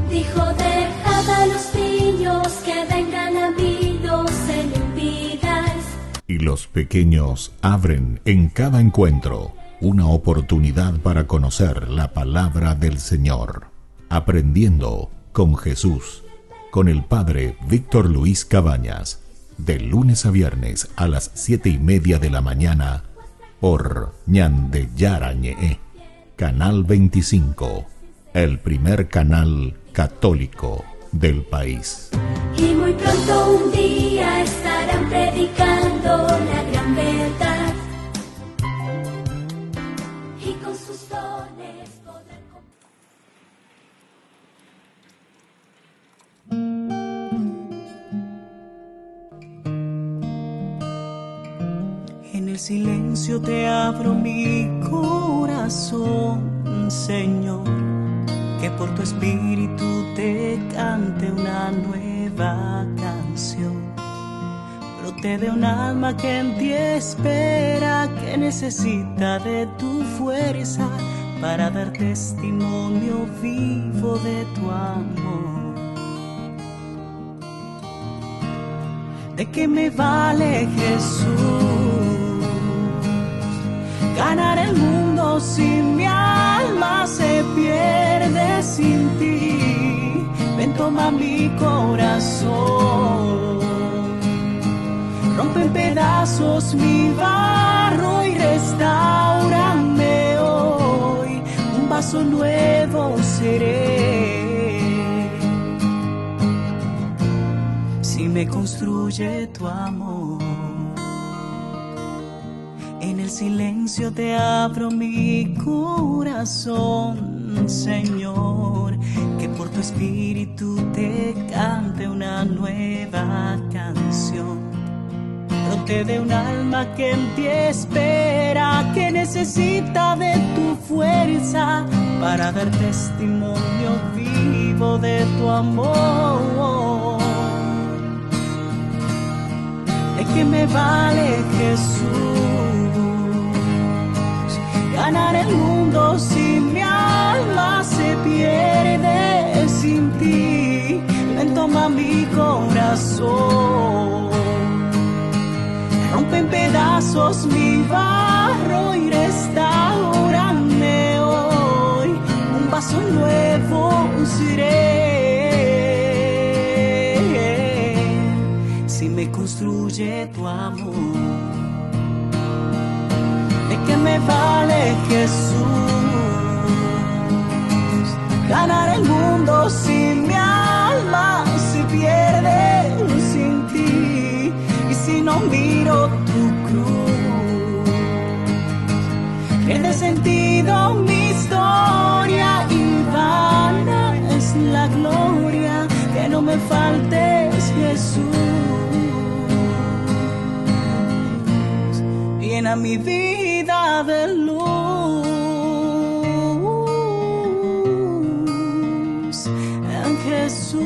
Dijo, dejad a los niños que vengan a mí, no se lo impidáis. Y los pequeños abren en cada encuentro una oportunidad para conocer la palabra del Señor, aprendiendo con Jesús, con el Padre Víctor Luis Cabañas, de lunes a viernes a las 7:30 de la mañana, por Ñande Yarañe, Canal 25, el primer canal católico del país. Y muy pronto un día estarán predicando la gran verdad, y con sus dones podrán En el silencio te abro mi corazón, Señor, que por tu espíritu te cante una nueva canción. Brote de un alma que en ti espera, que necesita de tu fuerza para dar testimonio vivo de tu amor. ¿De qué me vale, Jesús, ganar el mundo si mi alma se pierde sin ti? Ven, toma mi corazón, rompe en pedazos mi barro y restáurame hoy. Un vaso nuevo seré si me construye tu amor. En el silencio te abro mi corazón, Señor, que por tu espíritu te cante una nueva canción. Brote de un alma que en ti espera, que necesita de tu fuerza para dar testimonio vivo de tu amor. ¿De qué me vale, Jesús, ganar el mundo corazón. Rompe en pedazos mi barro y restaurame hoy. Un vaso nuevo seré. Si me construye tu amor, ¿de qué me vale, Jesús, ganar el mundo si mi alma se pierde sin ti? Y si no miro tu cruz, pierde sentido mi historia y vana es la gloria. Que no me faltes, Jesús. Llena mi vida de luz en Jesús.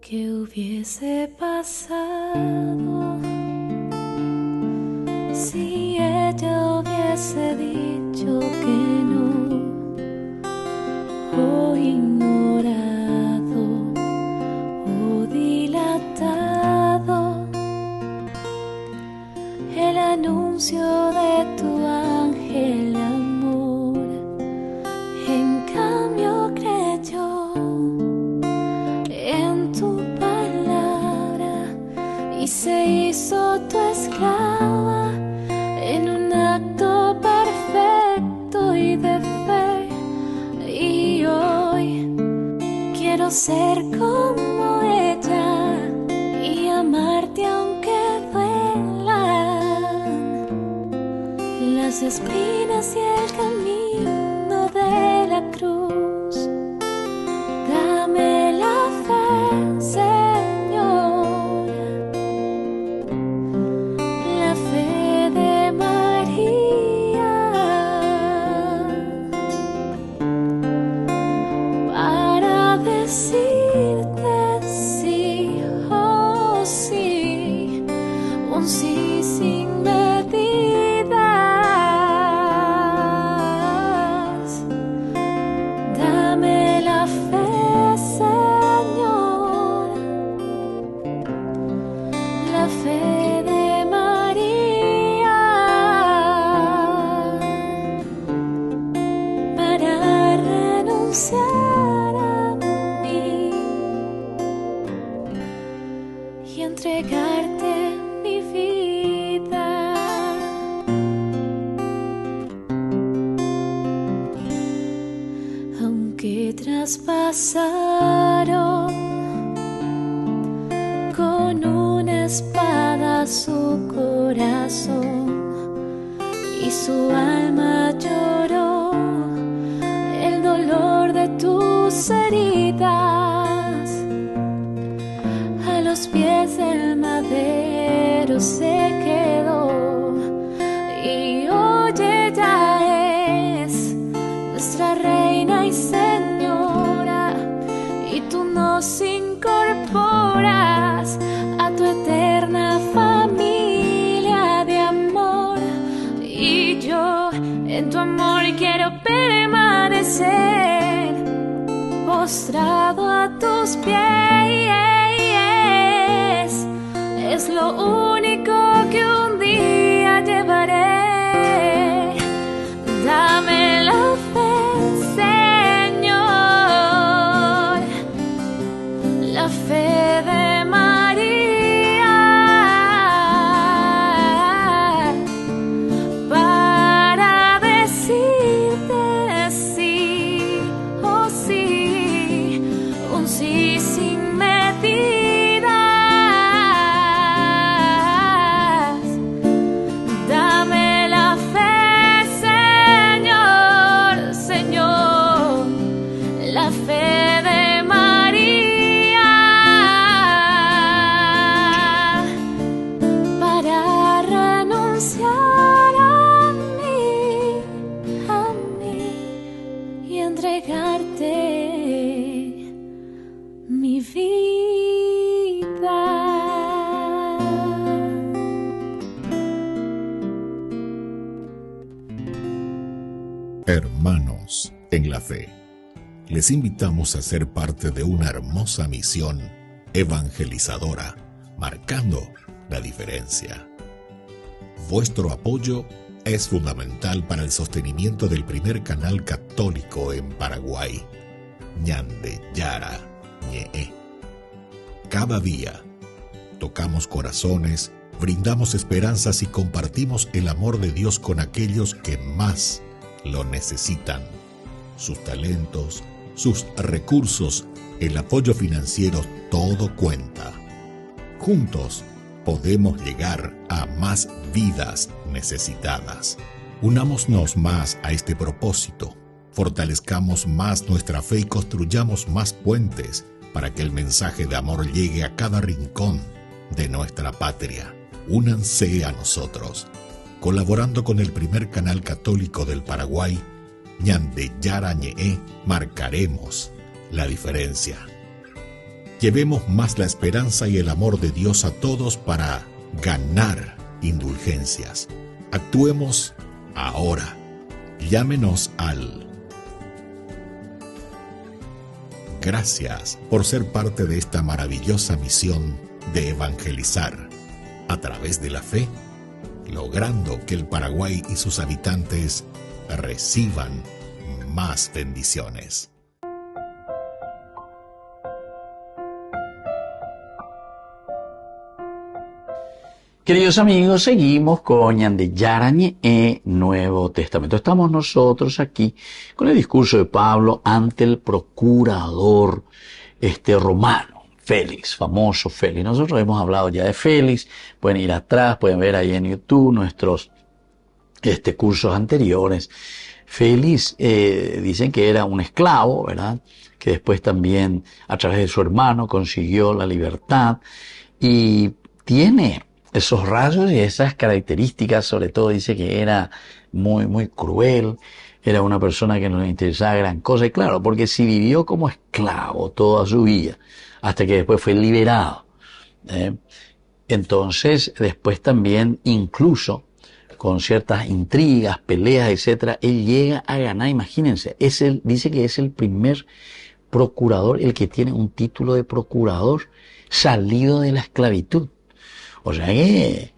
¿Qué hubiese pasado si ella hubiese dicho que no, o ignorado o dilatado el anuncio de tu ángel amor? En cambio creyó y se hizo tu esclava en un acto perfecto y de fe. Y hoy quiero ser como ella y amarte aunque duelan las espinas y el camino de la cruz. Dame la fe, Señor, la fe de María, para decirte sí, oh sí, un sí sin medidas. Dame la fe, Señor, la fe de María, para renunciar a mí y entregarte mi vida. Aunque traspasaron con una espada su corazón y su alma lloró el dolor de tus heridas, a los pies del madero se quedó. Y hoy ella es nuestra reina y señora, y tú nos incorporas a tu eterna familia de amor. Y yo en tu amor quiero permanecer postrado a tus pies. Es lo único que Hermanos en la fe, les invitamos a ser parte de una hermosa misión evangelizadora, marcando la diferencia. Vuestro apoyo es fundamental para el sostenimiento del primer canal católico en Paraguay, Ñande Yara Ñe. Cada día tocamos corazones, brindamos esperanzas y compartimos el amor de Dios con aquellos que más lo necesitan. Sus talentos, sus recursos, el apoyo financiero, todo cuenta. Juntos podemos llegar a más vidas necesitadas. Unámonos más a este propósito, fortalezcamos más nuestra fe y construyamos más puentes para que el mensaje de amor llegue a cada rincón de nuestra patria. Únanse a nosotros, colaborando con el primer canal católico del Paraguay, Ñande Yara Ñe, marcaremos la diferencia. Llevemos más la esperanza y el amor de Dios a todos para ganar indulgencias. Actuemos ahora. Llámenos al... Gracias por ser parte de esta maravillosa misión de evangelizar a través de la fe, logrando que el Paraguay y sus habitantes reciban más bendiciones. Queridos amigos, seguimos con Ñande Yara Ñe, Nuevo Testamento. Estamos nosotros aquí con el discurso de Pablo ante el procurador romano, Félix, famoso Félix. Nosotros hemos hablado ya de Félix, pueden ir atrás, pueden ver ahí en YouTube nuestros cursos anteriores. Félix, dicen que era un esclavo, ¿verdad? Que después también a través de su hermano consiguió la libertad y tiene esos rasgos y esas características. Sobre todo dice que era muy, muy cruel, era una persona que no le interesaba gran cosa. Y claro, porque si vivió como esclavo toda su vida, hasta que después fue liberado, entonces después también, incluso con ciertas intrigas, peleas, etcétera, él llega a ganar. Imagínense, dice que es el primer procurador, el que tiene un título de procurador salido de la esclavitud. O sea que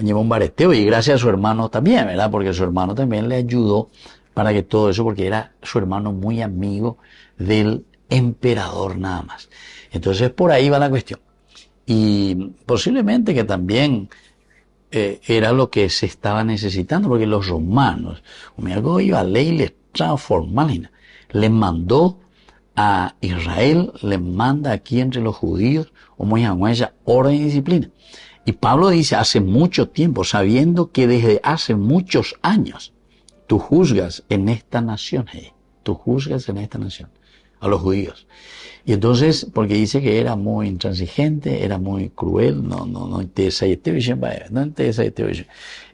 lleva un bareteo, y gracias a su hermano también, ¿verdad? Porque su hermano también le ayudó para que todo eso, porque era su hermano muy amigo del emperador nada más. Entonces por ahí va la cuestión. Y posiblemente que también era lo que se estaba necesitando, porque los romanos, la ley formal, le mandó a Israel, le manda aquí entre los judíos, orden y disciplina. Y Pablo dice, hace mucho tiempo, sabiendo que desde hace muchos años, tú juzgas en esta nación, a los judíos. Y entonces, porque dice que era muy intransigente, era muy cruel,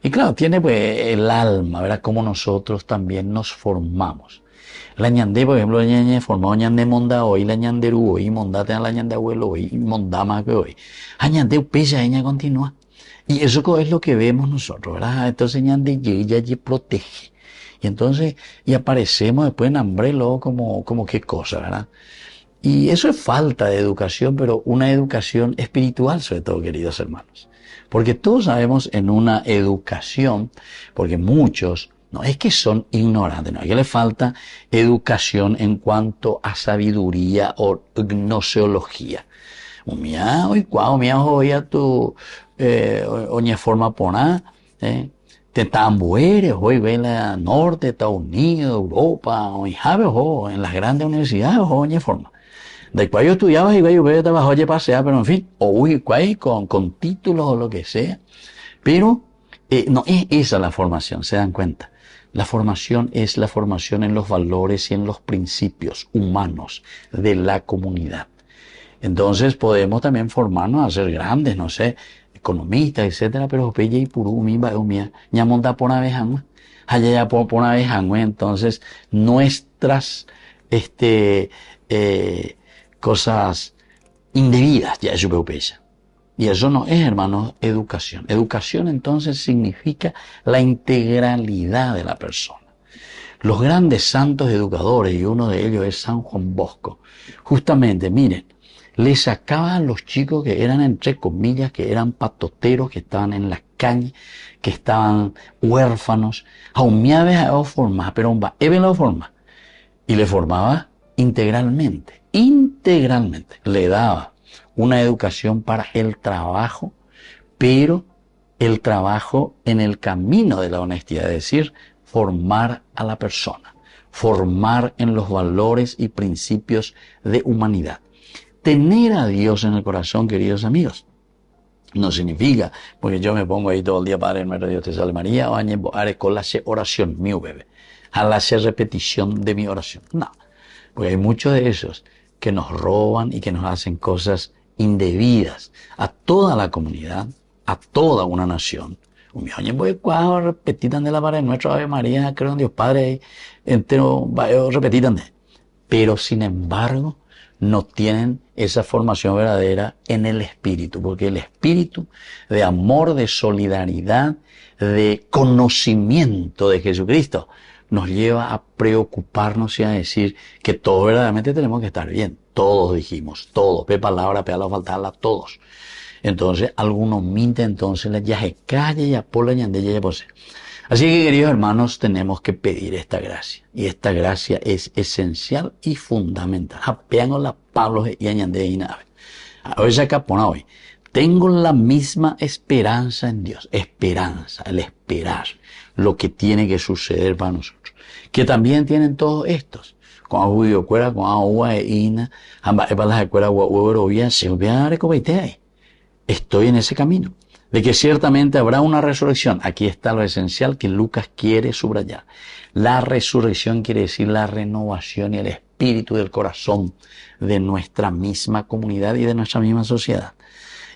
y claro, tiene pues el alma, ¿verdad? Como nosotros también nos formamos. La ñandé, por ejemplo, la ñandé formó ñandé monda hoy, la ñanderu hoy, mondate a la ñandé abuelo hoy, mondama que hoy. A ñandé upella, ella continúa. Y eso es lo que vemos nosotros, ¿verdad? Entonces ñandé ella protege. Y entonces, y aparecemos después en hambre, luego como qué cosa, ¿verdad? Y eso es falta de educación, pero una educación espiritual sobre todo, queridos hermanos. Porque todos sabemos en una educación, porque muchos, no es que son ignorantes, no, es que les falta educación en cuanto a sabiduría o gnoseología. Hoy a tu, oña forma poná, te tambueres, hoy ve la norte, Estados Unidos, Europa, hoy sabes, en las grandes universidades, oña forma. De cual yo estudiaba y yo estaba oye pasear, pero en fin, o con títulos o lo que sea. Pero no es esa la formación, se dan cuenta. La formación es la formación en los valores y en los principios humanos de la comunidad. Entonces podemos también formarnos a ser grandes, no sé, economistas, etcétera, pero pelle y purú, ya monta por una vez, allá ya por una vez, entonces nuestras, cosas indebidas, ya es peupella. Y eso no es, hermanos, educación. Educación entonces significa la integralidad de la persona. los grandes santos educadores, y uno de ellos es San Juan Bosco, justamente, miren, le sacaban a los chicos que eran, entre comillas, que eran patoteros, que estaban en la calle, que estaban huérfanos, aumía a formar, pero even lo forma, y le formaba integralmente, le daba una educación para el trabajo, pero el trabajo en el camino de la honestidad, es decir, formar a la persona, formar en los valores y principios de humanidad. Tener a Dios en el corazón, queridos amigos, no significa, porque yo me pongo ahí todo el día, Padre nuestro, Dios te salve María, o haré con la oración, mi bebé, a la repetición de mi oración. No, porque hay muchos de esos que nos roban y que nos hacen cosas indebidas a toda la comunidad, a toda una nación. Repetitan de la Padre nuestro, Ave María, creo en Dios Padre, entero, repetitan de. Pero sin embargo, no tienen esa formación verdadera en el espíritu, porque el espíritu de amor, de solidaridad, de conocimiento de Jesucristo nos lleva a preocuparnos y a decir que todos verdaderamente tenemos que estar bien. Todos dijimos, todos, pe palabra, pe la faltarla, todos. Entonces, algunos minten, entonces ya se calle, ya por la ñande, ya pose. Así que, queridos hermanos, tenemos que pedir esta gracia. Y esta gracia es esencial y fundamental. Apeándola Pablo y añade y nave. Hoy acá pone hoy. Tengo la misma esperanza en Dios. Esperanza, el esperar lo que tiene que suceder para nosotros. Que también tienen todos estos. Con agua cuera, con agua e ina, ambas las escuelas huevo bien, se olvidan recobeite. Estoy en ese camino. De que ciertamente habrá una resurrección. Aquí está lo esencial que Lucas quiere subrayar. La resurrección quiere decir la renovación y el espíritu del corazón de nuestra misma comunidad y de nuestra misma sociedad.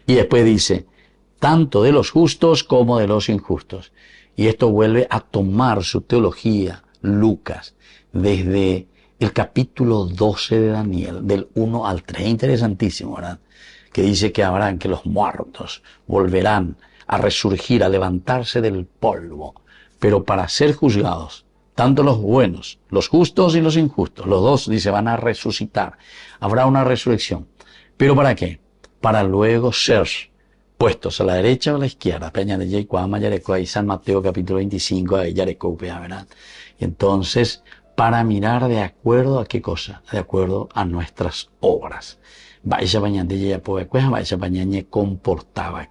Y después dice, tanto de los justos como de los injustos. Y esto vuelve a tomar su teología, Lucas, desde el capítulo 12 de Daniel, del 1 al 3. Interesantísimo, ¿verdad? Que dice que habrán, que los muertos volverán a resurgir, a levantarse del polvo, pero para ser juzgados, tanto los buenos, los justos y los injustos, los dos, dice, van a resucitar. Habrá una resurrección. ¿Pero para qué? Para luego ser puestos a la derecha o a la izquierda. Peña de Yecuama, Yareco, ahí San Mateo capítulo 25, ahí Yareco, ¿verdad? Y entonces, para mirar de acuerdo a qué cosa, de acuerdo a nuestras obras. Vaya bañande ya puede vaya bañañe comportaba.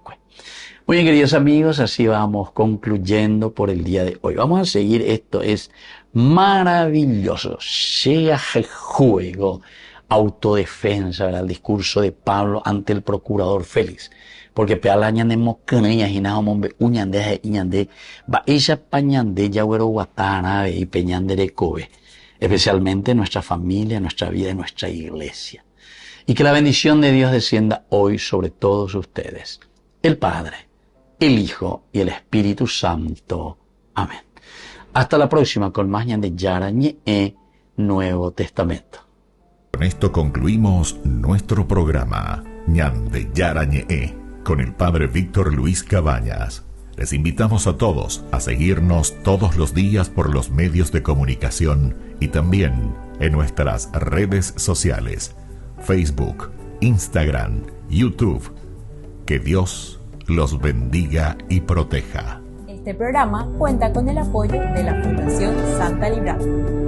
Muy bien, queridos amigos, así vamos concluyendo por el día de hoy. Vamos a seguir, esto es maravilloso. Llega juego, autodefensa, ¿verdad? El discurso de Pablo ante el procurador Félix. Porque pealañan de mocaneñas y nada mombe uñande iñande va ella pañande ya güero guatana y peñande de cobe. Especialmente nuestra familia, nuestra vida y nuestra iglesia. Y que la bendición de Dios descienda hoy sobre todos ustedes. El Padre, el Hijo y el Espíritu Santo. Amén. Hasta la próxima con más de Yarañe Nuevo Testamento. Con esto concluimos nuestro programa Ñande Yarañe con el Padre Víctor Luis Cabañas. Les invitamos a todos a seguirnos todos los días por los medios de comunicación y también en nuestras redes sociales. Facebook, Instagram, YouTube. Que Dios los bendiga y proteja. Este programa cuenta con el apoyo de la Fundación Santa Librada.